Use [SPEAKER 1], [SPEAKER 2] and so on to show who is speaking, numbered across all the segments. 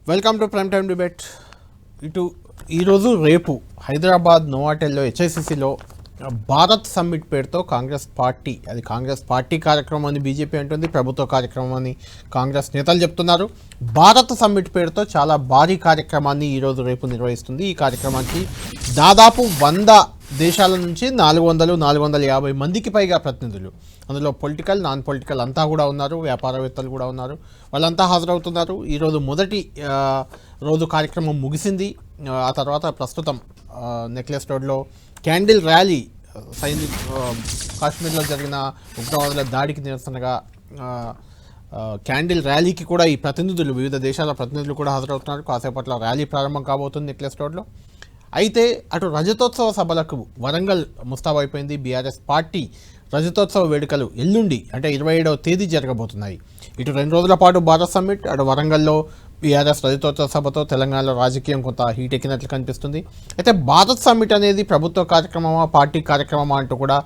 [SPEAKER 1] Welcome to prime time debate. ఈరోజు రేపు Hyderabad నోవాటెల్లో హెచ్ఐసిసిలో Bharat summit పేరుతో కాంగ్రెస్ పార్టీ కార్యక్రమం అని బీజేపీ అంటుంది, ప్రభుత్వ కార్యక్రమం అని కాంగ్రెస్ నేతలు చెప్తున్నారు. భారత్ సమ్మిట్ పేరుతో చాలా భారీ కార్యక్రమాన్ని ఈరోజు రేపు నిర్వహిస్తుంది. ఈ కార్యక్రమానికి దాదాపు 100 దేశాల నుంచి 450 మందికి పైగా ప్రతినిధులు, అందులో పొలిటికల్ నాన్ పొలిటికల్ అంతా కూడా ఉన్నారు, వ్యాపారవేత్తలు కూడా ఉన్నారు, వాళ్ళంతా హాజరవుతున్నారు. ఈరోజు మొదటి రోజు కార్యక్రమం ముగిసింది. ఆ తర్వాత ప్రస్తుతం నెక్లెస్ రోడ్లో క్యాండిల్ ర్యాలీ కాశ్మీర్లో జరిగిన ఉగ్రవాదుల దాడికి నిరసనగా క్యాండిల్ ర్యాలీకి కూడా ఈ ప్రతినిధులు, వివిధ దేశాల ప్రతినిధులు కూడా హాజరవుతున్నారు. కాసేపట్లో ర్యాలీ ప్రారంభం కాబోతుంది నెక్లెస్ రోడ్లో. అయితే అటు రజతోత్సవ సభలకు వరంగల్ ముస్తాబైపోయింది. బీఆర్ఎస్ పార్టీ రజతోత్సవ వేడుకలు ఎల్లుండి అంటే 27వ తేదీ జరగబోతున్నాయి. ఇటు 2 రోజుల పాటు భారత్ సమ్మిట్, అటు వరంగల్లో బీఆర్ఎస్ రజతోత్సవ సభతో తెలంగాణలో రాజకీయం కొంత హీట్ ఎక్కినట్లు కనిపిస్తుంది. అయితే భారత్ సమ్మిట్ అనేది ప్రభుత్వ కార్యక్రమమా, పార్టీ కార్యక్రమమా అంటూ కూడా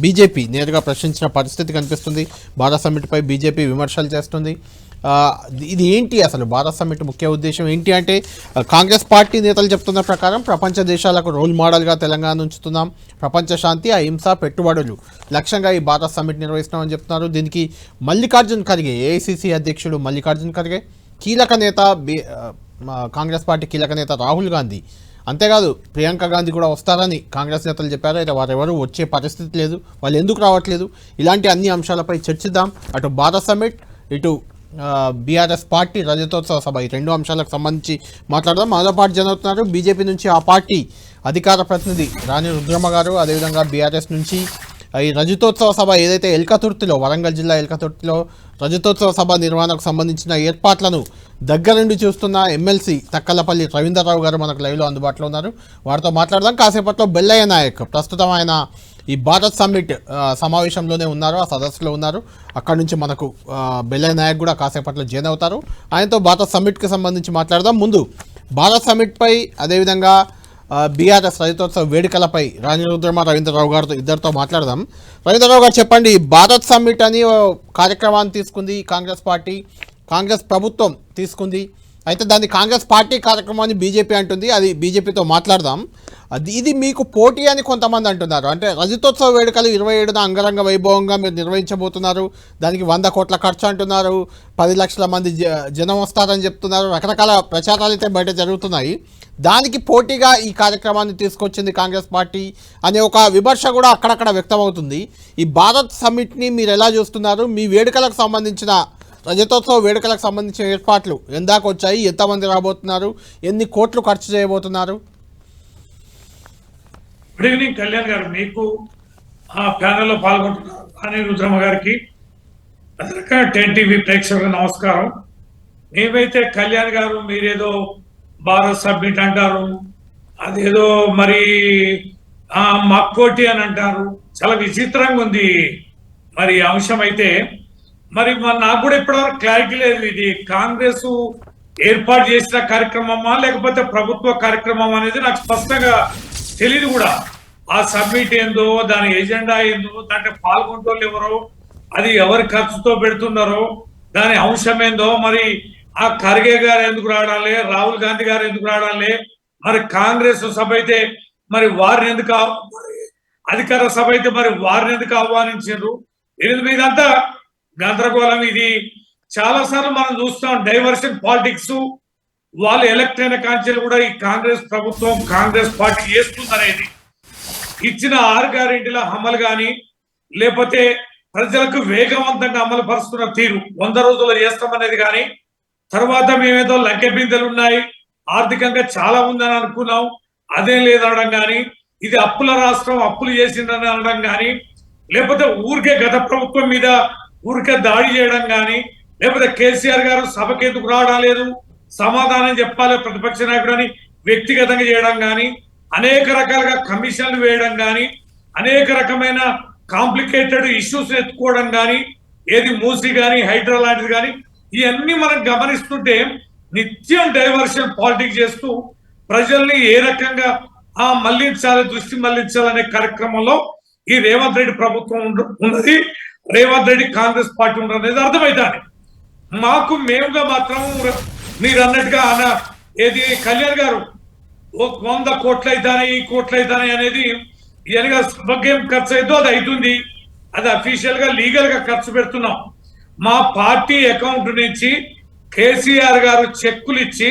[SPEAKER 1] బీజేపీ నేరుగా ప్రశ్నించిన పరిస్థితి కనిపిస్తుంది. భారత్ సమ్మిట్పై బీజేపీ విమర్శలు చేస్తుంది. ఇది ఏంటి, అసలు భారత్ సమ్మిట్ ముఖ్య ఉద్దేశం ఏంటి అంటే, కాంగ్రెస్ పార్టీ నేతలు చెప్తున్న ప్రకారం ప్రపంచ దేశాలకు రోల్ మోడల్గా తెలంగాణ ఉంచుతున్నాం, ప్రపంచ శాంతి, అహింస, పెట్టుబడులు లక్ష్యంగా ఈ భారత్ సమ్మిట్ నిర్వహిస్తున్నామని చెప్తున్నారు. దీనికి మల్లికార్జున్ ఖర్గే, ఏఐసిసి అధ్యక్షుడు మల్లికార్జున్ ఖర్గే, కీలక నేత కాంగ్రెస్ పార్టీ కీలక నేత రాహుల్ గాంధీ, అంతేకాదు ప్రియాంక గాంధీ కూడా వస్తారని కాంగ్రెస్ నేతలు చెప్పారు. అయితే వారెవరూ వచ్చే పరిస్థితి లేదు, వాళ్ళు ఎందుకు రావట్లేదు, ఇలాంటి అన్ని అంశాలపై చర్చిద్దాం. అటు భారత్ సమ్మిట్, ఇటు బీఆర్ఎస్ పార్టీ రజతోత్సవ సభ, ఈ 2 అంశాలకు సంబంధించి మాట్లాడదాం. మనతో పాటు జరుగుతున్నారు బీజేపీ నుంచి ఆ పార్టీ అధికార ప్రతినిధి రాణి రుద్రమ్మ గారు, అదేవిధంగా బీఆర్ఎస్ నుంచి ఈ రజతోత్సవ సభ ఏదైతే ఎల్కతుర్తిలో, వరంగల్ జిల్లా ఎల్కతుర్తిలో రజతోత్సవ సభ నిర్వహణకు సంబంధించిన ఏర్పాట్లను దగ్గరుండి చూస్తున్న ఎమ్మెల్సీ తక్కలపల్లి రవీంద్రరావు గారు మనకు లైవ్లో అందుబాటులో ఉన్నారు. వారితో మాట్లాడదాం. కాసేపట్లో బెల్లయ్య నాయక్, ప్రస్తుతం ఆయన ఈ భారత్ సమ్మిట్ సమావేశంలోనే ఉన్నారు, ఆ సదస్సులో ఉన్నారు. అక్కడ నుంచి మనకు బెల్లయ్య నాయక్ కూడా కాసేపట్లో జాయిన్ అవుతారు. ఆయనతో భారత్ సమ్మిట్కి సంబంధించి మాట్లాడదాం. ముందు భారత్ సమ్మిట్పై, అదేవిధంగా బీఆర్ఎస్ రజతోత్సవ వేడుకలపై రాణి రుద్రమ్మ, రవీంద్రరావు గారితో ఇద్దరితో మాట్లాడదాం. రవీంద్రరావు గారు చెప్పండి, భారత్ సమ్మిట్ అని కార్యక్రమాన్ని తీసుకుంది కాంగ్రెస్ పార్టీ, కాంగ్రెస్ ప్రభుత్వం తీసుకుంది. అయితే దాన్ని కాంగ్రెస్ పార్టీ కార్యక్రమాన్ని బీజేపీ అంటుంది. అది బీజేపీతో మాట్లాడదాం. ఇది మీకు పోటీ అని కొంతమంది అంటున్నారు. అంటే రజతోత్సవ వేడుకలు 27న అంగరంగ వైభవంగా మీరు నిర్వహించబోతున్నారు, దానికి 100 కోట్ల ఖర్చు అంటున్నారు, 10 లక్షల మంది జనం వస్తారని చెప్తున్నారు, రకరకాల ప్రచారాలు అయితే బయట జరుగుతున్నాయి. దానికి పోటీగా ఈ కార్యక్రమాన్ని తీసుకొచ్చింది కాంగ్రెస్ పార్టీ అనే ఒక విమర్శ కూడా అక్కడక్కడ వ్యక్తమవుతుంది. ఈ భారత్ సమ్మిట్ని మీరు ఎలా చూస్తున్నారు? మీ వేడుకలకు సంబంధించిన, రజతోత్సవ వేడుకలకు సంబంధించిన ఏర్పాట్లు ఎందాక వచ్చాయి, ఎంతమంది రాబోతున్నారు, ఎన్ని కోట్లు ఖర్చు చేయబోతున్నారు?
[SPEAKER 2] గుడ్ ఈవినింగ్ కళ్యాణ్ గారు, మీకు ఆ ప్యానెల్లో పాల్గొంటున్నారు రాణి రుద్రమ్మ గారికి, అదనక 10 టీవీ ప్రేక్షకులకు నమస్కారం. మేమైతే కళ్యాణ్ గారు మీరేదో భారత్ సబ్మిట్ అంటారు, అదేదో మరి మక్కోటి అని అంటారు, చాలా విచిత్రంగా ఉంది మరి అంశం. అయితే మరి నాకు కూడా ఇప్పటివరకు క్లారిటీ లేదు, ఇది కాంగ్రెస్ ఏర్పాటు చేసిన కార్యక్రమమా లేకపోతే ప్రభుత్వ కార్యక్రమం అనేది నాకు స్పష్టంగా తెలియదు కూడా. ఆ సబ్మిట్ ఏందో, దాని ఎజెండా ఏందో, దాంట్లో పాల్గొంటోళ్ళు ఎవరో, అది ఎవరి ఖర్చుతో పెడుతున్నారో, దాని అంశం ఏందో, మరి ఆ ఖర్గే గారు ఎందుకు రావడాలే, రాహుల్ గాంధీ గారు ఎందుకు రావడాలే, మరి కాంగ్రెస్ సభ అయితే మరి వారిని ఎందుకు, అధికార సభ అయితే మరి వారిని ఎందుకు ఆహ్వానించారు, ఇదంతా గందరగోళం. ఇది చాలా సార్లు మనం చూస్తాం, డైవర్షన్ పాలిటిక్స్. వాళ్ళు ఎలక్ట్ అయిన కాంచెలు కూడా ఈ కాంగ్రెస్ ప్రభుత్వం, కాంగ్రెస్ పార్టీ చేస్తుందనేది, ఇచ్చిన 6 గ్యారెంటీల అమలు కానీ, లేకపోతే ప్రజలకు వేగవంతంగా అమలు పరుస్తున్న తీరు, 100 రోజుల్లో చేస్తామనేది కానీ, తర్వాత మేమేదో లంకె బిందెలు ఉన్నాయి, ఆర్థికంగా చాలా ఉందని అనుకున్నాం, అదేం లేదనడం కానీ, ఇది అప్పుల రాష్ట్రం, అప్పులు చేసిందని అనడం కానీ, లేకపోతే ఊరికే గత ప్రభుత్వం మీద ఊరికే దాడి చేయడం కానీ, లేకపోతే కేసీఆర్ గారు సభకి ఎందుకు రావడం లేదు, సమాధానం చెప్పాలి ప్రతిపక్ష నాయకుడు అని వ్యక్తిగతంగా చేయడం కానీ, అనేక రకాలుగా కమిషన్లు వేయడం కానీ, అనేక రకమైన కాంప్లికేటెడ్ ఇష్యూస్ ఎత్తుకోవడం కానీ, ఏది మూసి కానీ హైడ్రా లాంటిది కానీ, ఇవన్నీ మనం గమనిస్తుంటే నిత్యం డైవర్షన్ పాలిటిక్స్ చేస్తూ ప్రజల్ని ఏ రకంగా మళ్లించాలి, దృష్టి మళ్లించాలనే కార్యక్రమంలో ఈ రేవంత్ రెడ్డి ప్రభుత్వం ఉన్నది, రేవంత్ రెడ్డి కాంగ్రెస్ పార్టీ ఉండదు అనేది అర్థమవుతాను. మాకు మేముగా మాత్రం మీరు అన్నట్టుగా ఏది కళ్యాణ్ గారు 100 కోట్లు అవుతాయి కోట్లు అవుతాయి అనేది ఎనగా సభకి ఏం ఖర్చు అవుతుందో అది అవుతుంది. అది అఫీషియల్ గా లీగల్ గా ఖర్చు పెడుతున్నాం. మా పార్టీ అకౌంట్ నుంచి కేసీఆర్ గారు చెక్కులు ఇచ్చి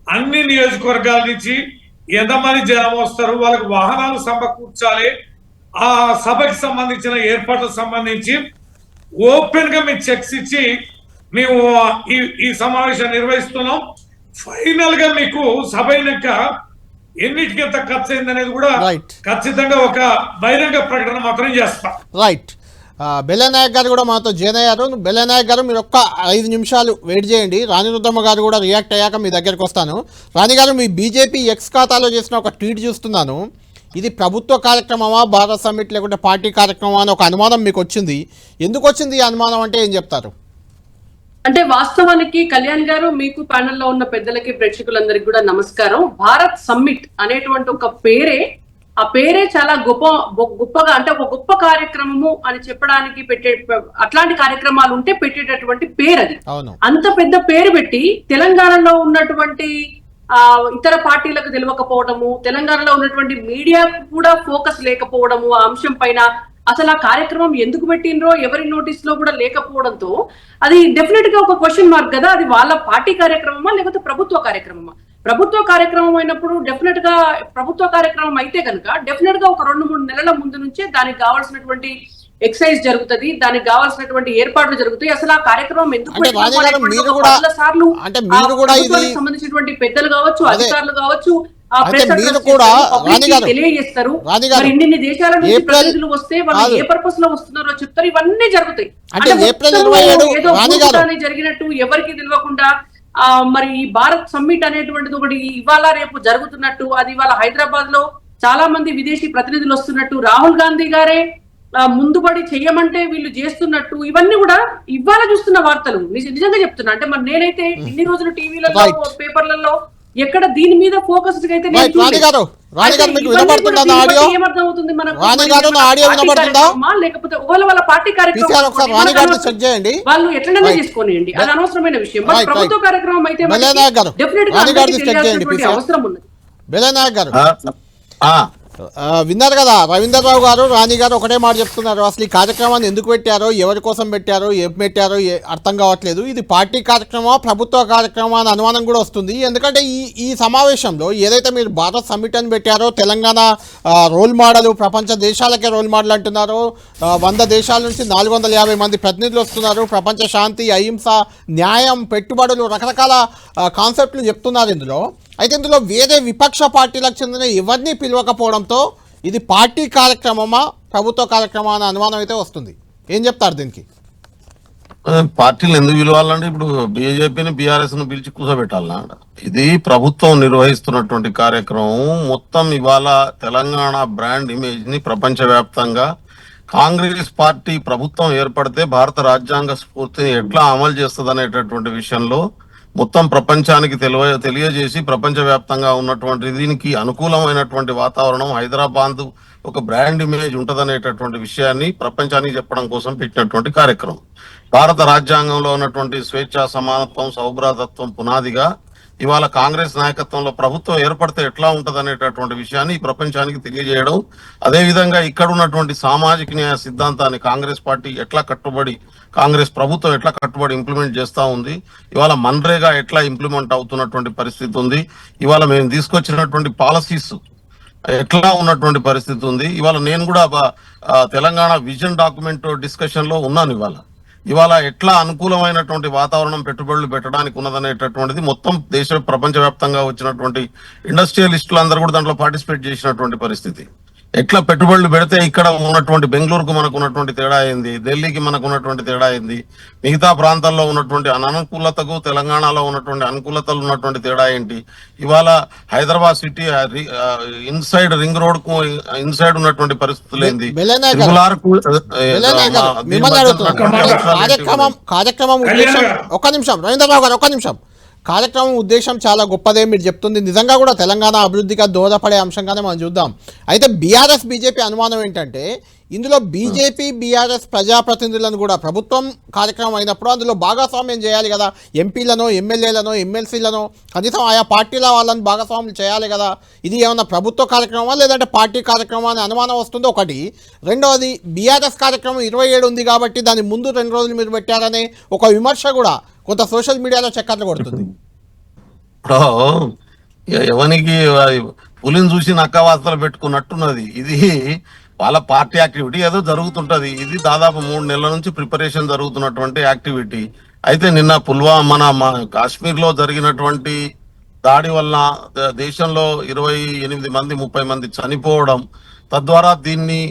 [SPEAKER 2] అన్ని నియోజకవర్గాల నుంచి ఎంతమంది జనం వస్తారు, వాళ్ళకి వాహనాలు సమకూర్చాలి, ఆ సభకి సంబంధించిన ఏర్పాట్లకు సంబంధించి ఓపెన్ గా మేము చెక్స్ ఇచ్చి మేము ఈ సమావేశం నిర్వహిస్తున్నాం. ఫైనల్ గా మీకు సభ అయినాక ఎన్నిటికి ఎంత ఖర్చు అయింది అనేది కూడా ఖచ్చితంగా ఒక బహిరంగ ప్రకటన మాత్రం చేస్తాం.
[SPEAKER 1] రైట్. బెల్లనాయక్ గారు కూడా మాతో జాయిన్ అయ్యారు. బెల్లనాయక్ గారు మీరు ఒక్క 5 నిమిషాలు వెయిట్ చేయండి. రాణి రుద్రమ్మ గారు కూడా రియాక్ట్ అయ్యాక మీ దగ్గరికి వస్తాను. రాణి గారు, మీ బీజేపీ ఎక్స్ ఖాతాలో చేసిన ఒక ట్వీట్ చూస్తున్నాను. ఇది ప్రభుత్వ కార్యక్రమమా, భారత్ సమ్మిట్ లేకుంటే పార్టీ కార్యక్రమమా అని ఒక అనుమానం మీకు వచ్చింది. ఎందుకు వచ్చింది ఈ అనుమానం అంటే ఏం చెప్తారు?
[SPEAKER 3] అంటే వాస్తవానికి కళ్యాణ్ గారు, మీకు ప్యానెల్లో ఉన్న పెద్దలకి ప్రేక్షకులందరికీ కూడా నమస్కారం. భారత్ సమ్మిట్ అనేటువంటి ఒక ఆ పేరే చాలా గొప్పగా, అంటే ఒక గొప్ప కార్యక్రమము అని చెప్పడానికి అట్లాంటి కార్యక్రమాలు ఉంటే పెట్టేటటువంటి పేరు అది. అంత పెద్ద పేరు పెట్టి తెలంగాణలో ఉన్నటువంటి ఇతర పార్టీలకు తెలియకపోవడము, తెలంగాణలో ఉన్నటువంటి మీడియా కూడా ఫోకస్ లేకపోవడము ఆ అంశం పైన, అసలు ఆ కార్యక్రమం ఎందుకు పెట్టినరో ఎవరి నోటీస్ లో కూడా లేకపోవడంతో అది డెఫినెట్ గా ఒక క్వశ్చన్ మార్క్ కదా. అది వాళ్ళ పార్టీ కార్యక్రమమా లేకపోతే ప్రభుత్వ కార్యక్రమమా? ప్రభుత్వ కార్యక్రమం అయినప్పుడు డెఫినెట్ గా, ప్రభుత్వ కార్యక్రమం అయితే కనుక డెఫినెట్ గా ఒక 2-3 నెలల ముందు నుంచే దానికి కావాల్సినటువంటి ఎక్సైజ్ జరుగుతుంది, దానికి కావాల్సినటువంటి ఏర్పాట్లు జరుగుతాయి. అసలు ఆ కార్యక్రమం ఎందుకు సంబంధించినటువంటి పెద్దలు కావచ్చు, అధికారులు కావచ్చు, తెలియజేస్తారు. ఇన్ని దేశాల నుంచి ప్రతినిధులు వస్తే వాళ్ళు ఏ పర్పస్ లో వస్తున్నారో చెప్తారు. ఇవన్నీ జరుగుతాయి. ఏదో జరిగినట్టు ఎవరికి తెలియకుండా మరి ఈ భారత్ సమ్మిట్ అనేటువంటిది ఒకటి ఇవాళ రేపు జరుగుతున్నట్టు, అది ఇవాళ హైదరాబాద్ లో చాలా మంది విదేశీ ప్రతినిధులు వస్తున్నట్టు, రాహుల్ గాంధీ గారే ముందుపడి చెయ్యమంటే వీళ్ళు చేస్తున్నట్టు, ఇవన్నీ కూడా ఇవాళ చూస్తున్న వార్తలు. నిజంగా చెప్తున్నా. అంటే మరి నేనైతే ఇన్ని రోజులు టీవీలలో, పేపర్లలో ఎక్కడ దీని మీద ఫోకస్ అయితే ఏమర్థమవుతుంది మనకు? లేకపోతే వాళ్ళ పార్టీ కార్యక్రమం వాళ్ళు ఎట్లనే చేసుకోనియండి, అది అనవసరమైన విషయం. ప్రభుత్వ కార్యక్రమం అయితే డెఫినెట్ గా అవసరం ఉన్నది.
[SPEAKER 1] విన్నారు కదా రవీంద్రరావు గారు, రాణి గారు ఒకటే మాట చెప్తున్నారు. అసలు ఈ కార్యక్రమాన్ని ఎందుకు పెట్టారో, ఎవరి కోసం పెట్టారో, ఏం పెట్టారో అర్థం కావట్లేదు. ఇది పార్టీ కార్యక్రమా, ప్రభుత్వ కార్యక్రమా అని అనుమానం కూడా వస్తుంది. ఎందుకంటే ఈ సమావేశంలో ఏదైతే మీరు భారత్ సమ్మిట్ అని పెట్టారో, తెలంగాణ రోల్ మోడల్, ప్రపంచ దేశాలకే రోల్ మోడల్ అంటున్నారు. 100 దేశాల నుంచి 450 మంది ప్రతినిధులు వస్తున్నారు. ప్రపంచ శాంతి, అహింస, న్యాయం, పెట్టుబడులు, రకరకాల కాన్సెప్ట్లు చెప్తున్నారు ఇందులో. అయితే ఇందులో వేరే విపక్ష పార్టీలకు చెందిన ఎవరిని పిలవకపోవడంతో ఇది పార్టీ కార్యక్రమమా, ప్రభుత్వ కార్యక్రమా అనే అనుమానం అయితే వస్తుంది. ఏం చెప్తారు దీనికి?
[SPEAKER 4] పార్టీలు ఎందుకు పిలవాలంటే ఇప్పుడు బీజేపీని, బీఆర్ఎస్ ను పిలిచి కూర్చోబెట్టాలన్నా? ఇది ప్రభుత్వం నిర్వహిస్తున్నటువంటి కార్యక్రమం. మొత్తం ఇవాళ తెలంగాణ బ్రాండ్ ఇమేజ్ ని ప్రపంచవ్యాప్తంగా కాంగ్రెస్ పార్టీ ప్రభుత్వం ఏర్పడితే భారత రాజ్యాంగ స్ఫూర్తిని ఎట్లా అమలు చేస్తుంది అనేటటువంటి విషయంలో మొత్తం ప్రపంచానికి తెలియజేసి ప్రపంచవ్యాప్తంగా ఉన్నటువంటి దీనికి అనుకూలమైనటువంటి వాతావరణం, హైదరాబాద్ ఒక బ్రాండ్ ఇమేజ్ ఉంటదనేటటువంటి విషయాన్ని ప్రపంచానికి చెప్పడం కోసం పెట్టినటువంటి కార్యక్రమం. భారత రాజ్యాంగంలో ఉన్నటువంటి స్వేచ్ఛ, సమానత్వం, సౌభ్రాతత్వం పునాదిగా ఇవాళ కాంగ్రెస్ నాయకత్వంలో ప్రభుత్వం ఏర్పడితే ఎట్లా ఉంటదనేటటువంటి విషయాన్ని ఈ ప్రపంచానికి తెలియజేయడం, అదేవిధంగా ఇక్కడ ఉన్నటువంటి సామాజిక న్యాయ సిద్ధాంతాన్ని కాంగ్రెస్ పార్టీ ఎట్లా కట్టుబడి, కాంగ్రెస్ ప్రభుత్వం ఎట్లా కట్టుబడి ఇంప్లిమెంట్ చేస్తా ఉంది, ఇవాళ మన్రేగా ఎట్లా ఇంప్లిమెంట్ అవుతున్నటువంటి పరిస్థితి ఉంది, ఇవాళ మేము తీసుకొచ్చినటువంటి పాలసీస్ ఎట్లా ఉన్నటువంటి పరిస్థితి ఉంది. ఇవాళ నేను కూడా తెలంగాణ విజన్ డాక్యుమెంట్ డిస్కషన్ లో ఉన్నాను. ఇవాళ ఎట్లా అనుకూలమైనటువంటి వాతావరణం పెట్టుబడులు పెట్టడానికి ఉన్నదనేటటువంటిది మొత్తం ప్రపంచవ్యాప్తంగా వచ్చినటువంటి ఇండస్ట్రియలిస్టులు అందరూ కూడా దాంట్లో పార్టిసిపేట్ చేసినటువంటి పరిస్థితి. ఎట్లా పెట్టుబడులు పెడితే ఇక్కడ ఉన్నటువంటి బెంగళూరుకు మనకు ఉన్నటువంటి తేడా ఏంది, ఢిల్లీకి మనకు ఉన్నటువంటి తేడా ఏంది, మిగతా ప్రాంతాల్లో ఉన్నటువంటి అననుకూలతకు తెలంగాణలో ఉన్నటువంటి అనుకూలతలు ఉన్నటువంటి తేడా ఏంటి, ఇవాళ Hyderabad city inside ring road కు ఇన్సైడ్ ఉన్నటువంటి పరిస్థితులు ఏంది,
[SPEAKER 1] కార్యక్రమం ఒక్క నిమిషం రవీంద్రరావు గారు, ఒక్క నిమిషం. కార్యక్రమం ఉద్దేశం చాలా గొప్పదే మీరు చెప్తుంది, నిజంగా కూడా తెలంగాణ అభివృద్ధిగా దోహదపడే అంశంగానే మనం చూద్దాం. అయితే బీఆర్ఎస్ బీజేపీ అనుమానం ఏంటంటే ఇందులో బీజేపీ బీఆర్ఎస్ ప్రజాప్రతినిధులను కూడా ప్రభుత్వం కార్యక్రమం అయినప్పుడు అందులో భాగస్వామ్యం చేయాలి కదా, ఎంపీలను ఎమ్మెల్యేలను ఎమ్మెల్సీలను కనీసం ఆయా పార్టీల వాళ్ళని భాగస్వామ్యం చేయాలి కదా. ఇది ఏమన్నా ప్రభుత్వ కార్యక్రమమా లేదంటే పార్టీ కార్యక్రమం అని అనుమానం వస్తుంది ఒకటి. రెండవది బీఆర్ఎస్ కార్యక్రమం 27 ఉంది కాబట్టి దాని ముందు 2 రోజులు మీరు పెట్టారనే ఒక విమర్శ కూడా కొంత సోషల్ మీడియాలో చక్కర్లు కొడుతుంది.
[SPEAKER 4] ఎవరికి పులిని చూసి నక్క వార్తలు పెట్టుకున్నట్టున్నది. ఇది వాళ్ళ పార్టీ యాక్టివిటీ ఏదో జరుగుతుంటది. ఇది దాదాపు 3 నెలల నుంచి ప్రిపరేషన్ జరుగుతున్నటువంటి యాక్టివిటీ. అయితే నిన్న పుల్వామా మన కాశ్మీర్ లో జరిగినటువంటి దాడి వల్ల దేశంలో 28 మంది 30 మంది చనిపోవడం, తద్వారా దీన్ని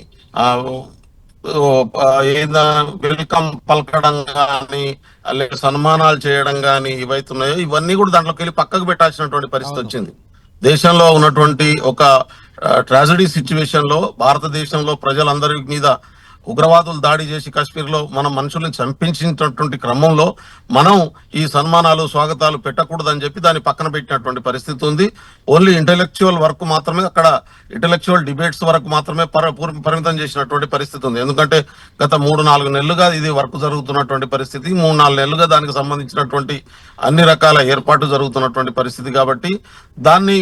[SPEAKER 4] వెల్కమ్ పలకడం కానీ అలాగే సన్మానాలు చేయడం కానీ ఇవైతున్నాయో ఇవన్నీ కూడా దాంట్లోకి వెళ్ళి పక్కకు పెట్టాల్సినటువంటి పరిస్థితి వచ్చింది. దేశంలో ఉన్నటువంటి ఒక ట్రాజడీ సిచ్యువేషన్ లో భారతదేశంలో ప్రజలందరి మీద ఉగ్రవాదులు దాడి చేసి కాశ్మీర్ లో మన మనుషుల్ని చంపించినటువంటి క్రమంలో మనం ఈ సన్మానాలు స్వాగతాలు పెట్టకూడదని చెప్పి దాన్ని పక్కన పెట్టినటువంటి పరిస్థితి ఉంది. ఓన్లీ ఇంటెలెక్చువల్ వర్క్ మాత్రమే, అక్కడ ఇంటెలెక్చువల్ డిబేట్స్ వరకు మాత్రమే పరిమితం చేసినటువంటి పరిస్థితి ఉంది. ఎందుకంటే గత 3-4 నెలలుగా ఇది వర్క్ జరుగుతున్నటువంటి పరిస్థితి, 3-4 నెలలుగా దానికి సంబంధించినటువంటి అన్ని రకాల ఏర్పాటు జరుగుతున్నటువంటి పరిస్థితి. కాబట్టి దాన్ని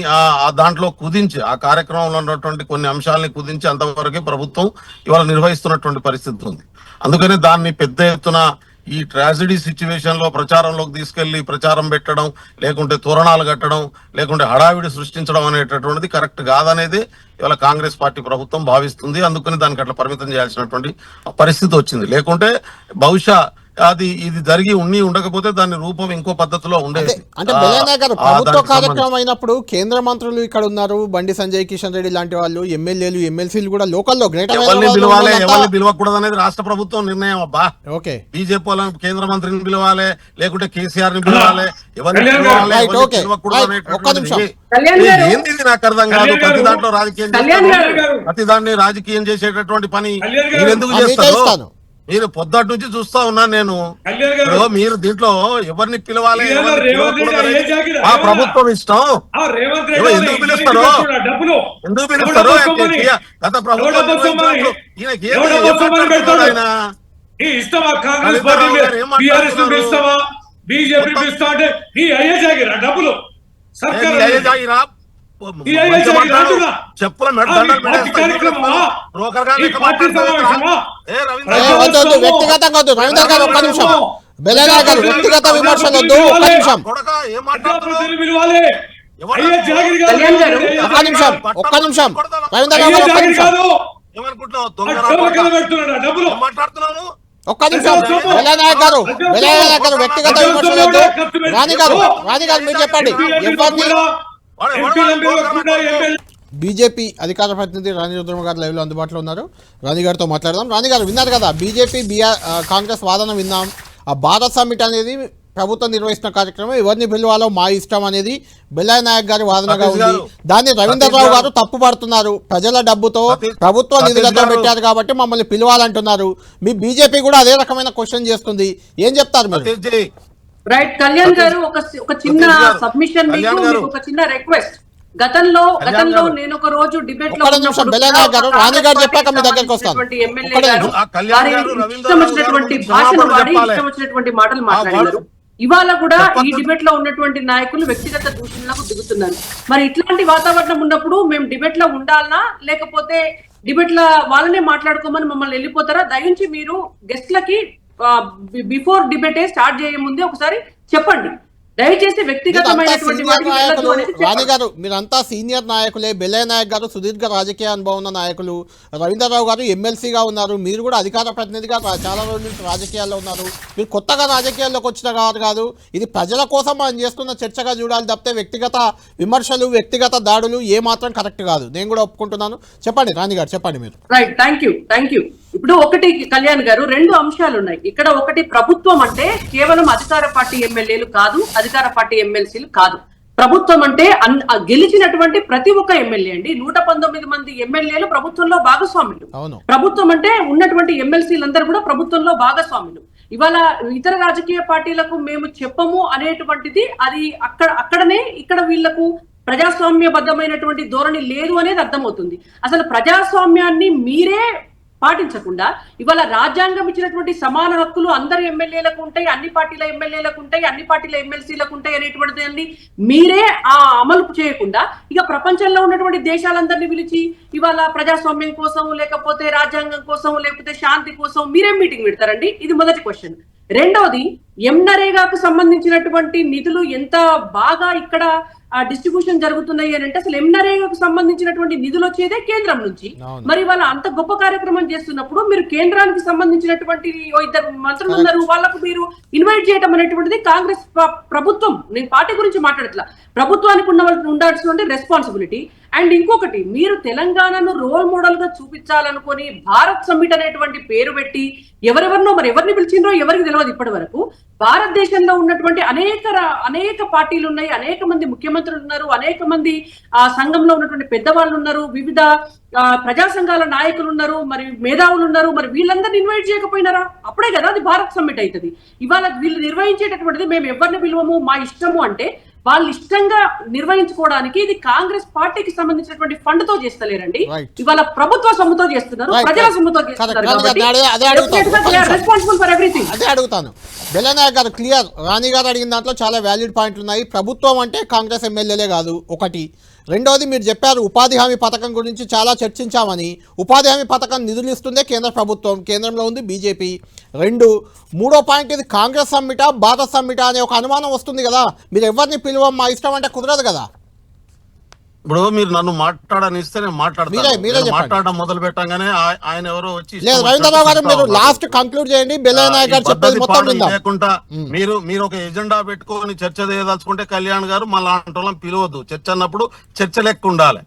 [SPEAKER 4] దాంట్లో కుదించి ఆ కార్యక్రమంలో ఉన్నటువంటి కొన్ని అంశాలని కుదించి అంతవరకే ప్రభుత్వం ఇవాళ నిర్వహిస్తున్నటువంటి పరిస్థితి ఉంది. అందుకని దాన్ని పెద్ద ఎత్తున ఈ ట్రాజడీ సిచ్యువేషన్ లో ప్రచారంలోకి తీసుకెళ్లి ప్రచారం పెట్టడం, లేకుంటే తోరణాలు కట్టడం, లేకుంటే హడావిడి సృష్టించడం అనేటటువంటిది కరెక్ట్ కాదనేది ఇవాళ కాంగ్రెస్ పార్టీ ప్రభుత్వం భావిస్తుంది. అందుకని దానికి అట్లా పరిమితం చేయాల్సినటువంటి పరిస్థితి వచ్చింది. లేకుంటే బహుశా ఇది జరిగి ఉండకపోతే దాని రూపం ఇంకో పద్ధతిలో ఉండేది.
[SPEAKER 1] అంటే బెల్లయ్య గారు ప్రభుత్వ కార్యక్రమం అయినప్పుడు కేంద్ర మంత్రులు ఇక్కడ ఉన్నారు, బండి సంజయ్ కిషన్ రెడ్డి లాంటి వాళ్ళు, ఎమ్మెల్యేలు ఎమ్మెల్సీలు కూడా లోకల్లో గ్రేటర్
[SPEAKER 4] ఎవరిని పిలవకూడదు అనేది రాష్ట్ర ప్రభుత్వం నిర్ణయం. అబ్బా
[SPEAKER 1] ఓకే,
[SPEAKER 4] బీజేపీ వాళ్ళని కేంద్ర మంత్రిని పిలవాలి, లేకుంటే కేసీఆర్ ని పిలవాలి, ఎవరిని ఏంది నాకు అర్థం కాదు. ప్రతి దాంట్లో రాజకీయం ప్రతి దాన్ని రాజకీయం చేసేటటువంటి పని మీరు ఎందుకు చేస్తారు? మీరు పొద్దుటి నుంచి చూస్తా ఉన్నాను నేను. మీరు దీంట్లో ఎవరిని పిలవాలి, ఆ ప్రభుత్వం ఇష్టం. ఎందుకు పిలుస్తారు గత ప్రభుత్వం చెప్పుల
[SPEAKER 1] వ్యక్తిగతంగా వద్దు రవీంద్ర గారు, ఒక్క నిమిషం. బెల్లయ్య గారు వ్యక్తిగత విమర్శలు వద్దు, ఒక్క నిమిషం. ఒక్క నిమిషం రవీంద్ర గారు, ఒక్క నిమిషం. ఒక్క నిమిషం బెల్లయ్య గారు, వ్యక్తిగత విమర్శలు వద్దు. రాణి గారు మీరు చెప్పండి. బీజేపీ అధికార ప్రతినిధి రాణి రుద్రమ గారు లైవ్ లో అందుబాటులో ఉన్నారు. రాణి గారితో మాట్లాడదాం. రాణి గారు విన్నారు కదా, బీజేపీ కాంగ్రెస్ వాదన విన్నాం. ఆ భారత్ సమ్మిట్ అనేది ప్రభుత్వం నిర్వహిస్తున్న కార్యక్రమం, ఎవరిని పిలవాలో మా ఇష్టం అనేది బెల్లయ్య నాయక్ గారి వాదనగా ఉంది. దాన్ని రవీంద్రరావు గారు తప్పు పడుతున్నారు. ప్రజల డబ్బుతో ప్రభుత్వ నిధులతో పెట్టారు కాబట్టి మమ్మల్ని పిలవాలంటున్నారు. మీ బీజేపీ కూడా అదే రకమైన క్వశ్చన్ చేస్తుంది. ఏం చెప్తారు మీరు?
[SPEAKER 3] రైట్ కళ్యాణ్ గారు, ఒక చిన్న సబ్మిషన్, ఒక చిన్న రిక్వెస్ట్. గతంలో నేను ఒక రోజు డిబేట్ లో ఇష్టమొచ్చినటువంటి భాషను వాడి ఇష్టమొచ్చినటువంటి మాటలు మాట్లాడారు. ఇవాళ కూడా ఈ డిబేట్ లో ఉన్నటువంటి నాయకులు వ్యక్తిగత దూషణలకు దిగుతున్నారు. మరి ఇట్లాంటి వాతావరణం ఉన్నప్పుడు మేము డిబేట్ లో ఉండాలనా, లేకపోతే డిబేట్ లో వాళ్ళనే మాట్లాడుకోమని మమ్మల్ని వెళ్ళిపోతారా? దయించి మీరు గెస్ట్లకి బిఫోర్ డిబేట్ స్టార్ట్ చేయే ముందే ఒకసారి చెప్పండి. దయచేసి వ్యక్తిగతమైనటువంటి
[SPEAKER 1] రాణి గారు మీరంతా సీనియర్ నాయకులే. బెల్లయ్య నాయక్ గారు సుదీర్ఘ రాజకీయ అనుభవం ఉన్న నాయకులు, రవీంద్రరావు గారు ఎమ్మెల్సీగా ఉన్నారు, మీరు కూడా అధికార ప్రతినిధిగా చాలా రోజుల నుంచి రాజకీయాల్లో ఉన్నారు. మీరు కొత్తగా రాజకీయాల్లోకి వచ్చిన కాదు. ఇది ప్రజల కోసం మనం చేస్తున్న చర్చగా చూడాలి తప్పితే వ్యక్తిగత విమర్శలు, వ్యక్తిగత దాడులు ఏ మాత్రం కరెక్ట్ కాదు. నేను కూడా ఒప్పుకుంటున్నాను. చెప్పండి రాణి గారు, చెప్పండి మీరు.
[SPEAKER 3] Right, thank you. ఇప్పుడు ఒకటి కళ్యాణ్ గారు, 2 అంశాలు ఉన్నాయి ఇక్కడ. ఒకటి, ప్రభుత్వం అంటే కేవలం అధికార పార్టీ ఎమ్మెల్యేలు కాదు, అధికార పార్టీ ఎమ్మెల్సీలు కాదు. ప్రభుత్వం అంటే గెలిచినటువంటి ప్రతి ఒక్క ఎమ్మెల్యే అండి. 119 మంది ఎమ్మెల్యేలు ప్రభుత్వంలో భాగస్వాములు. ప్రభుత్వం అంటే ఉన్నటువంటి ఎమ్మెల్సీలందరూ కూడా ప్రభుత్వంలో భాగస్వాములు. ఇవాళ ఇతర రాజకీయ పార్టీలకు మేము చెప్పము అనేటువంటిది అది అక్కడనే ఇక్కడ వీళ్లకు ప్రజాస్వామ్యబద్ధమైనటువంటి ధోరణి లేదు అనేది అర్థమవుతుంది. అసలు ప్రజాస్వామ్యాన్ని మీరే పాటించకుండా ఇవాళ రాజ్యాంగం ఇచ్చినటువంటి సమాన హక్కులు అందరు ఎమ్మెల్యేలకు ఉంటాయి, అన్ని పార్టీల ఎమ్మెల్యేలకు ఉంటాయి, అన్ని పార్టీల ఎమ్మెల్సీలకు ఉంటాయి అనేటువంటిది మీరే ఆ అమలు చేయకుండా ఇక ప్రపంచంలో ఉన్నటువంటి దేశాలందరినీ పిలిచి ఇవాళ ప్రజాస్వామ్యం కోసం లేకపోతే రాజ్యాంగం కోసం లేకపోతే శాంతి కోసం మీరేం మీటింగ్ పెడతారండి? ఇది మొదటి క్వశ్చన్. రెండోది, నరేగాకు సంబంధించినటువంటి నిధులు ఎంత బాగా ఇక్కడ డిస్ట్రిబ్యూషన్ జరుగుతున్నాయి అని అంటే అసలు నరేగాకు సంబంధించినటువంటి నిధులు వచ్చేదే కేంద్రం నుంచి. మరి వాళ్ళ అంత గొప్ప కార్యక్రమం చేస్తున్నప్పుడు మీరు కేంద్రానికి సంబంధించినటువంటి ఇద్దరు మంత్రులు ఉన్నారు, వాళ్ళకు మీరు ఇన్వైట్ చేయడం అనేటువంటిది కాంగ్రెస్ ప్రభుత్వం, నేను పార్టీ గురించి మాట్లాడట్లా, ప్రభుత్వానికి ఉండాల్సినటువంటి రెస్పాన్సిబిలిటీ. అండ్ ఇంకొకటి, మీరు తెలంగాణను రోల్ మోడల్ గా చూపించాలనుకొని భారత్ సమ్మిట్ అనేటువంటి పేరు పెట్టి ఎవరెవరినో మరి ఎవరిని పిలిచిండ్రో ఎవరికి తెలియదు ఇప్పటి వరకు. భారతదేశంలో ఉన్నటువంటి అనేక పార్టీలు ఉన్నాయి, అనేక మంది ముఖ్యమంత్రులు ఉన్నారు, అనేక మంది సంఘంలో ఉన్నటువంటి పెద్దవాళ్ళు ఉన్నారు, వివిధ ప్రజా సంఘాల నాయకులు ఉన్నారు, మరి మేధావులు ఉన్నారు. మరి వీళ్ళందరినీ ఇన్వైట్ చేయకపోయినారా? అప్పుడే కదా అది భారత్ సమ్మిట్ అవుతుంది. ఇవాళ వీళ్ళు నిర్వహించేటటువంటిది మేము ఎవరిని పిలువము, మా ఇష్టము అంటే వాళ్ళు ఇష్టంగా నిర్వహించుకోవడానికి ఇది కాంగ్రెస్ పార్టీకి సంబంధించినటువంటి ఫండ్ తో చేస్తలేరండి, ఇవాళ ప్రభుత్వ సొమ్ముతో చేస్తున్నారు, ప్రజల సొమ్ముతో చేస్తున్నారు.
[SPEAKER 1] అదే అడుగుతాను బెల్లనాయక్ గారు, క్లియర్. రాణి గారు అడిగిన దాంట్లో చాలా వ్యాలిడ్ పాయింట్లు ఉన్నాయి. ప్రభుత్వం అంటే కాంగ్రెస్ ఎమ్మెల్యేలే కాదు ఒకటి. రెండోది, మీరు చెప్పారు ఉపాధి హామీ పథకం గురించి చాలా చర్చించామని. ఉపాధి హామీ పథకం నిధులు ఇస్తుందే కేంద్ర ప్రభుత్వం, కేంద్రంలో ఉంది బీజేపీ. మూడో పాయింట్, ఇది కాంగ్రెస్ సమ్మిటా భారత్ సమ్మిటా అనే ఒక అనుమానం వస్తుంది కదా. మీరు ఎవరిని పిలువం మా ఇష్టం అంటే కుదరదు కదా.
[SPEAKER 4] ఇప్పుడు మీరు నన్ను మాట్లాడనిస్తే నేను మాట్లాడతాను. మాట్లాడడం మొదలు పెట్టగానే ఆయన ఎవరో వచ్చి
[SPEAKER 1] రవీంద్రరావు గారు మీరు లాస్ట్ కంక్లూడ్ చేయండి. బెల్లనాయక్ గారు చెప్పేది మొత్తం
[SPEAKER 4] లేకుండా మీరు ఒక ఎజెండా పెట్టుకొని చర్చ చేయదలుచుకుంటే కళ్యాణ్ గారు మా లాంటి వాళ్ళని పిలవద్దు. చర్చ అన్నప్పుడు చర్చ లెక్క ఉండాలి.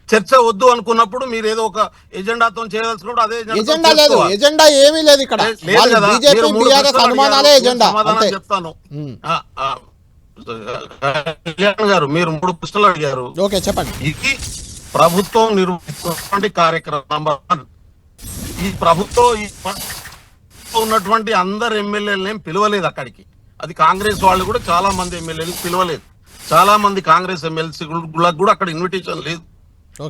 [SPEAKER 4] చర్చ వద్దు అనుకున్నప్పుడు మీరు ఏదో ఒక ఎజెండాతో చేయదలుచుకున్నప్పుడు అదే
[SPEAKER 1] ఎజెండా లేదు, ఎజెండా ఏమీ లేదు ఇక్కడ.
[SPEAKER 4] చెప్తాను కళ్యాణ్ గారు, మీరు 3 ప్రశ్నలు అడిగారు.
[SPEAKER 1] ఓకే, చెప్పండి.
[SPEAKER 4] ఇది ప్రభుత్వం నిర్వహిస్తున్నటువంటి కార్యక్రమం నంబర్ 1. ఈ ప్రభుత్వం ఉన్నటువంటి అందరు ఎమ్మెల్యేలని పిలవలేదు అక్కడికి. అది కాంగ్రెస్ వాళ్ళు కూడా చాలా మంది ఎమ్మెల్యేలు పిలవలేదు. చాలా మంది కాంగ్రెస్ ఎమ్మెల్సీ కూడా అక్కడ ఇన్విటేషన్ లేదు.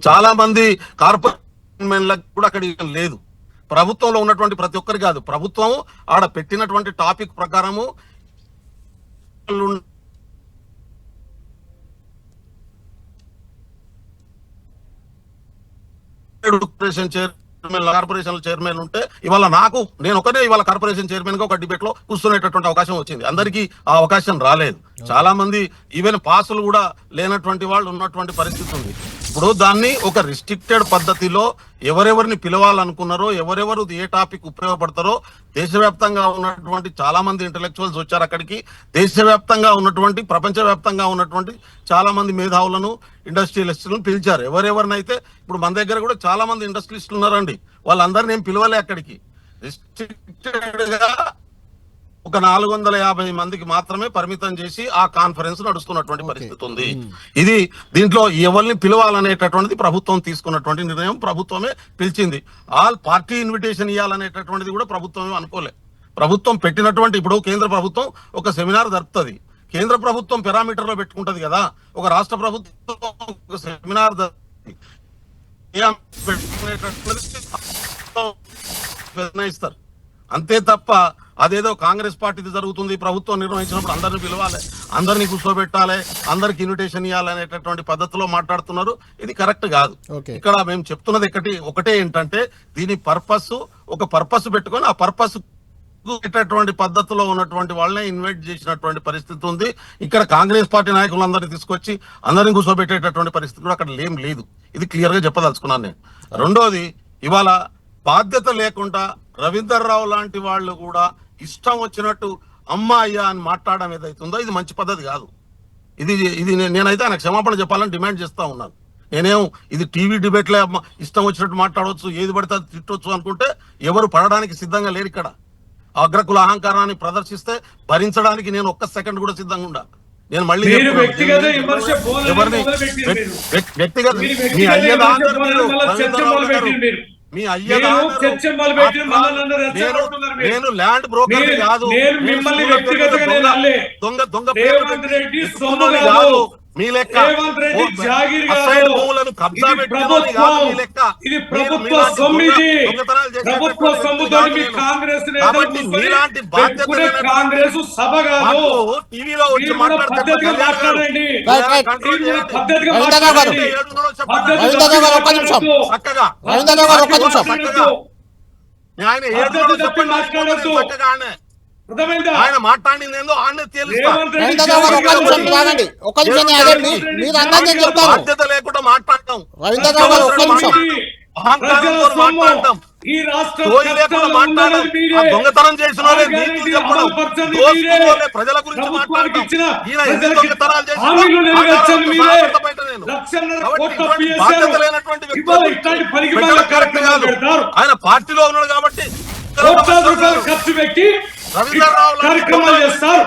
[SPEAKER 4] చాలా మంది కార్పొరేట్ కూడా అక్కడ లేదు. ప్రభుత్వంలో ఉన్నటువంటి ప్రతి ఒక్కరి కాదు, ప్రభుత్వం ఆడ పెట్టినటువంటి టాపిక్ ప్రకారము కార్పొరేషన్ చైర్మన్ ఉంటే ఇవాళ నేను ఒకనే ఇవాళ కార్పొరేషన్ చైర్మన్ గా ఒక డిబేట్ లో కూర్చునేటటువంటి అవకాశం వచ్చింది. అందరికీ ఆ అవకాశం రాలేదు. చాలా మంది ఈవెన్ పాసులు కూడా లేనటువంటి వాళ్ళు ఉన్నటువంటి పరిస్థితి ఉంది. ఇప్పుడు దాన్ని ఒక రిస్ట్రిక్టెడ్ పద్ధతిలో ఎవరెవరిని పిలవాలనుకున్నారో, ఎవరెవరు ఏ టాపిక్ ఉపయోగపడతారో, దేశవ్యాప్తంగా ఉన్నటువంటి చాలా మంది ఇంటలెక్చువల్స్ వచ్చారు అక్కడికి. దేశవ్యాప్తంగా ఉన్నటువంటి ప్రపంచవ్యాప్తంగా ఉన్నటువంటి చాలా మంది మేధావులను, ఇండస్ట్రియలిస్టులను పిలిచారు. ఎవరెవరినైతే ఇప్పుడు మన దగ్గర కూడా చాలా మంది ఇండస్ట్రియలిస్టులు ఉన్నారండి, వాళ్ళందరినీ ఏం పిలవలే అక్కడికి. రిస్ట్రిక్టెడ్ గా ఒక 450 మందికి మాత్రమే పరిమితం చేసి ఆ కాన్ఫరెన్స్ నడుస్తున్నటువంటి పరిస్థితి ఉంది. ఇది దీంట్లో ఎవరిని పిలవాలనేటటువంటిది ప్రభుత్వం తీసుకున్నటువంటి నిర్ణయం, ప్రభుత్వమే పిలిచింది. ఆల్ పార్టీ ఇన్విటేషన్ ఇవ్వాలనేటటువంటిది కూడా ప్రభుత్వమే అనుకోలే. ప్రభుత్వం పెట్టినటువంటి ఇప్పుడు కేంద్ర ప్రభుత్వం ఒక సెమినార్ జరుపుతుంది, కేంద్ర ప్రభుత్వం పారామీటర్ లో పెట్టుకుంటది కదా. ఒక రాష్ట్ర ప్రభుత్వం ఒక సెమినార్ నిర్ణయిస్తారు అంతే తప్ప అదేదో కాంగ్రెస్ పార్టీది జరుగుతుంది, ప్రభుత్వం నిర్వహించినప్పుడు అందరిని పిలవాలి, అందరినీ కూర్చోబెట్టాలి, అందరికి ఇన్విటేషన్ ఇవ్వాలనేటటువంటి పద్ధతిలో మాట్లాడుతున్నారు. ఇది కరెక్ట్ కాదు. ఇక్కడ మేము చెప్తున్నది ఒకటే ఏంటంటే దీని ఒక పర్పస్ పెట్టుకొని ఆ పర్పస్ పద్ధతిలో ఉన్నటువంటి వాళ్ళనే ఇన్వైట్ చేసినటువంటి పరిస్థితి ఉంది. ఇక్కడ కాంగ్రెస్ పార్టీ నాయకులందరినీ తీసుకొచ్చి అందరినీ కూర్చోబెట్టేటటువంటి పరిస్థితి కూడా అక్కడ ఏం లేదు. ఇది క్లియర్ గా చెప్పదలుచుకున్నాను నేను. రెండోది, ఇవాళ బాధ్యత లేకుండా రవీందర్రావు లాంటి వాళ్ళు కూడా ఇష్టం వచ్చినట్టు అమ్మా అయ్యా అని మాట్లాడడం ఏదైతుందో ఇది మంచి పద్ధతి కాదు. ఇది నేనైతే ఆయన క్షమాపణ చెప్పాలని డిమాండ్ చేస్తా ఉన్నాను. ఇది టీవీ డిబేట్లే ఇష్టం వచ్చినట్టు మాట్లాడవచ్చు, ఏది పడితే అది తిట్టవచ్చు అనుకుంటే ఎవరు పడడానికి సిద్ధంగా లేరు. ఇక్కడ అగ్రకుల అహంకారాన్ని ప్రదర్శిస్తే భరించడానికి నేను ఒక్క సెకండ్ కూడా సిద్ధంగా ఉండా. నేను మళ్ళీ వ్యక్తిగత మీ
[SPEAKER 2] చర్చలు పెట్టిన మమ్మల్ని రెచ్చగొడుతున్నారు మీరు.
[SPEAKER 4] నేను ల్యాండ్ బ్రోకర్ కాదు,
[SPEAKER 2] నేను మిమ్మల్ని వ్యక్తిగతంగా నేను అనలే.
[SPEAKER 4] దొంగ
[SPEAKER 2] రేవంత్ రెడ్డి సొమ్ము కాదు,
[SPEAKER 4] మీ లెక్క
[SPEAKER 2] రేవంత్ రెడ్డి జాగిరి
[SPEAKER 4] అసైడ్
[SPEAKER 2] కాదు,
[SPEAKER 4] భూములను కబ్జా
[SPEAKER 2] ఇది
[SPEAKER 4] పెట్టుకోవాలి కాదు మీ లెక్క.
[SPEAKER 2] ఇది ప్రభుత్వ
[SPEAKER 4] మీలాంటి
[SPEAKER 2] సొమ్ము, ఇది
[SPEAKER 4] దొంగతనాలు చేసేటటువంటి
[SPEAKER 2] ప్రభుత్వ సొమ్ముతో
[SPEAKER 4] వ్యక్తి
[SPEAKER 2] మీ
[SPEAKER 4] కాదు
[SPEAKER 2] కాంగ్రెస్
[SPEAKER 4] నేను.
[SPEAKER 2] నేతలు
[SPEAKER 4] కాబట్టి
[SPEAKER 2] కూర్చొని
[SPEAKER 4] మీలాంటి బాధ్యత
[SPEAKER 2] పెట్టుకునే
[SPEAKER 4] లేనటువంటి
[SPEAKER 2] కాంగ్రెస్ సభ కాదు.
[SPEAKER 4] మాకు టీవీలో వచ్చి
[SPEAKER 2] మీరు కూడా
[SPEAKER 4] మాట్లాడితే
[SPEAKER 2] పద్ధతిగా
[SPEAKER 4] కళ్యాణ్ గారు
[SPEAKER 2] మాట్లాడండి.
[SPEAKER 1] రైట్.
[SPEAKER 4] కంట్రోల్
[SPEAKER 2] మీరు కూడా
[SPEAKER 4] చేయండి.
[SPEAKER 2] పద్ధతిగా
[SPEAKER 1] రవీంద్ర గారు.
[SPEAKER 2] మాట్లాడండి. పద్ధతిగా
[SPEAKER 1] రవీంద్ర గారు ఒక్క నిమిషం.
[SPEAKER 4] చక్కగా
[SPEAKER 1] రవీంద్ర గారు ఒక్క నిమిషం.
[SPEAKER 4] చక్కగా ఆయన ఏడుగురు చెప్పండి
[SPEAKER 2] మాట్లాడొద్దు.
[SPEAKER 4] చక్కగా
[SPEAKER 2] అర్థమైందా?
[SPEAKER 4] ఆయన మాట్లాడింది ఏందో ఆయన తెలుస్తా.
[SPEAKER 2] రేవంత్ రెడ్డి
[SPEAKER 1] రవీంద్ర గారు ఒక్క నిమిషం రానండి. ఒక్క నిమిషం అదే మీరు అన్నది నేను చెప్తాను.
[SPEAKER 4] బాధ్యత లేకుండా మాట్లాడటం,
[SPEAKER 1] రవీంద్ర గారు ఒక్క నిమిషం.
[SPEAKER 4] అహంకారంతో మాట్లాడటం,
[SPEAKER 2] ఈ రాష్ట్రం
[SPEAKER 4] సోయి లేకుండా మాట్లాడడం, ఆ దొంగతనం చేసిన వాళ్ళే నీతులు చెప్పడం, దోచుకున్న వాళ్ళే ప్రజల గురించి మాట్లాడటం, ఈయన ఎన్ని దొంగతనాలు చేసినా ఆధారాలతో సహా బయట నేను. కాబట్టి ఇటువంటి బాధ్యత లేనటువంటి వ్యక్తులు కరెక్ట్ కాదు. ఆయన పార్టీలో ఉన్నాడు కాబట్టి
[SPEAKER 2] కోట్లాది రూపాయలు ఖర్చు పెట్టి
[SPEAKER 4] రవీంద్రరావు లాంటి
[SPEAKER 2] కార్యక్రమాలు చేస్తారు.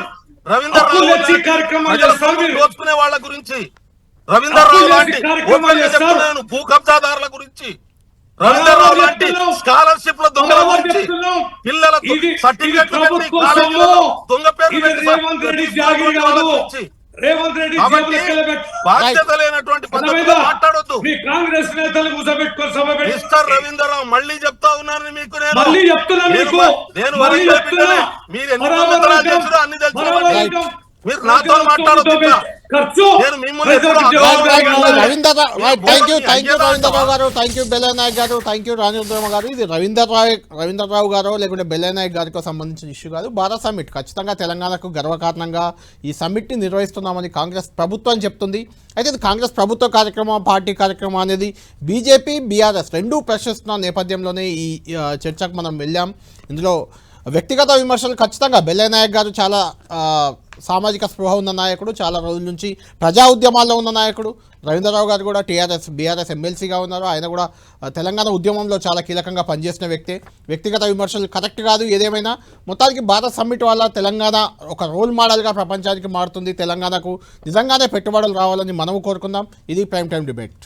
[SPEAKER 4] రవీంద్రరావు
[SPEAKER 2] అప్పులు తెచ్చి
[SPEAKER 4] లాంటి
[SPEAKER 2] కార్యక్రమాలు
[SPEAKER 4] ప్రజల
[SPEAKER 2] చేస్తారు
[SPEAKER 4] సొమ్మును
[SPEAKER 2] మీరు.
[SPEAKER 4] దోచుకునే వాళ్ళ గురించి, రవీంద్రరావు
[SPEAKER 2] అప్పులు
[SPEAKER 4] లాంటి
[SPEAKER 2] తెచ్చి కార్యక్రమాలు
[SPEAKER 4] ఓపెన్ గా
[SPEAKER 2] చేస్తారు.
[SPEAKER 4] చెప్తున్నాను, భూ కబ్జాదారుల గురించి, రవీంద్రరావు లాంటి స్కాలర్షిప్ ల దొంగల గురించి, పిల్లలకు
[SPEAKER 2] ఇది
[SPEAKER 4] సర్టిఫికెట్లు పెట్టి
[SPEAKER 2] ప్రభుత్వ
[SPEAKER 4] కాలేజీలో
[SPEAKER 2] సొమ్ము.
[SPEAKER 4] దొంగ పేర్లు
[SPEAKER 2] ఇది
[SPEAKER 4] పెట్టి
[SPEAKER 2] రేవంత్ రెడ్డి జాగిరి
[SPEAKER 4] వాళ్ళ
[SPEAKER 2] కాదు.
[SPEAKER 4] గురించి.
[SPEAKER 2] రేవంత్ రెడ్డి
[SPEAKER 4] కాబట్టి
[SPEAKER 2] జేబులకెళ్ళి పెట్టు.
[SPEAKER 4] బాధ్యత లేనటువంటి పద్ధతిలో
[SPEAKER 2] అర్థమైందా?
[SPEAKER 4] మాట్లాడొద్దు.
[SPEAKER 2] మీ కాంగ్రెస్ నేతలు కూర్చోబెట్టుకొని సభ పెట్టి
[SPEAKER 4] మిస్టర్ రవీంద్రరావు మళ్ళీ చెప్తా ఉన్నాను మీకు నేను.
[SPEAKER 2] మళ్ళీ చెప్తున్నా మీకు.
[SPEAKER 4] నేను
[SPEAKER 2] మళ్ళీ
[SPEAKER 4] వరంగల్
[SPEAKER 2] చెప్తున్నా.
[SPEAKER 4] బిడ్డనే. మీరు ఎన్ని
[SPEAKER 2] బరాబర్
[SPEAKER 4] దొంగతనాలు
[SPEAKER 2] వర్గం,
[SPEAKER 4] చేసిరో అన్ని తెలుసు
[SPEAKER 2] బరాబర్
[SPEAKER 4] కాబట్టి
[SPEAKER 2] వర్గం.
[SPEAKER 4] మీరు నాతో మాట్లాడొద్దు ఇంకా.
[SPEAKER 2] ఖర్చు
[SPEAKER 4] నేను మిమ్మల్ని
[SPEAKER 2] ప్రజలకు
[SPEAKER 4] ఎప్పుడూ
[SPEAKER 2] జవాబుదారీ
[SPEAKER 1] రైట్, రైట్,
[SPEAKER 2] కావాలి.
[SPEAKER 1] రవీంద్ర థ్యాంక్ యూ
[SPEAKER 4] అయ్యా
[SPEAKER 1] రవీంద్రరావు గారు, థ్యాంక్ యూ బెల్లనాయక్ గారు, థ్యాంక్ యూ రాజేంద్రరావు గారు. ఇది రవీంద్రరావు గారు లేకుంటే బెల్లనాయక్ గారితో సంబంధించిన ఇష్యూ కాదు. భారత్ సమ్మిట్ ఖచ్చితంగా తెలంగాణకు గర్వకారణంగా ఈ సమ్మిట్ని నిర్వహిస్తున్నామని కాంగ్రెస్ ప్రభుత్వం చెప్తుంది. అయితే ఇది కాంగ్రెస్ ప్రభుత్వ కార్యక్రమం, పార్టీ కార్యక్రమం అనేది బీజేపీ బీఆర్ఎస్ రెండూ ప్రశ్నిస్తున్న నేపథ్యంలోనే ఈ చర్చకు మనం వెళ్ళాం. ఇందులో వ్యక్తిగత విమర్శలు ఖచ్చితంగా బెల్లనాయక్ గారు చాలా సామాజిక స్పృహ ఉన్న నాయకుడు, చాలా రోజుల నుంచి ప్రజా ఉద్యమాల్లో ఉన్న నాయకుడు. రవీంద్రరావు గారు కూడా బీఆర్ఎస్ ఎమ్మెల్సీగా ఉన్నారు. ఆయన కూడా తెలంగాణ ఉద్యమంలో చాలా కీలకంగా పనిచేసిన వ్యక్తే. వ్యక్తిగత విమర్శలు కరెక్ట్ కాదు. ఏదేమైనా మొత్తానికి భారత్ సమ్మిట్ వల్ల తెలంగాణ ఒక రోల్ మోడల్గా ప్రపంచానికి మారుతుంది. తెలంగాణకు నిజంగానే పెట్టుబడులు రావాలని మనము కోరుకుందాం. ఇది ప్రైమ్ టైం డిబేట్.